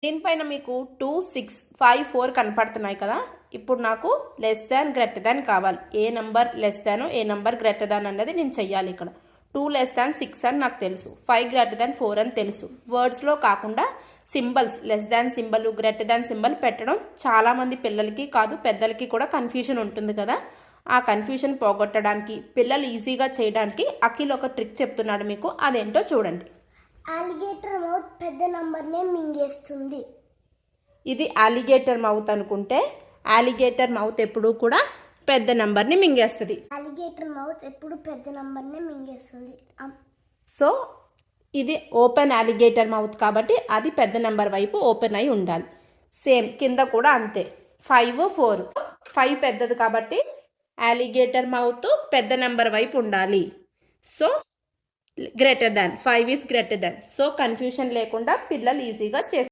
దీనిపైన మీకు 2, 6, 5, 4 కనపడుతున్నాయి కదా. ఇప్పుడు నాకు లెస్ దాన్ గ్రేటర్ దాన్ కావాలి. ఏ నెంబర్ లెస్ దాన్ ఏ నెంబర్ గ్రేటర్ దాన్ అన్నది నేను చెయ్యాలి. ఇక్కడ 2 లెస్ దాన్ 6 అని నాకు తెలుసు, 5 గ్రేటర్ దాన్ 4 అని తెలుసు. వర్డ్స్లో కాకుండా symbols less than symbol greater than symbol పెట్టడం చాలామంది పిల్లలకి కాదు పెద్దలకి కూడా కన్ఫ్యూజన్ ఉంటుంది కదా. ఆ కన్ఫ్యూజన్ పోగొట్టడానికి పిల్లలు ఈజీగా చేయడానికి అఖిల్ ఒక ట్రిక్ చెప్తున్నాడు మీకు, అదేంటో చూడండి. అలిగేటర్ మౌత్ పెద్ద నంబర్నే మింగేస్తుంది. ఇది అలిగేటర్ మౌత్ అనుకుంటే అలిగేటర్ మౌత్ ఎప్పుడూ కూడా పెద్ద నంబర్ని మింగేస్తుంది. అలిగేటర్ మౌత్ ఎప్పుడు పెద్ద నంబర్నే మింగేస్తుంది. సో ఇది ఓపెన్ అలిగేటర్ మౌత్ కాబట్టి అది పెద్ద నెంబర్ వైపు ఓపెన్ అయి ఉండాలి. సేమ్ కింద కూడా అంతే, 5, 4. 5 పెద్దది కాబట్టి అలిగేటర్ మౌత్ పెద్ద నెంబర్ వైపు ఉండాలి. So greater than 5 is greater than. So confusion లేకుండా పిల్లలు ఈజీగా చేస్తారు.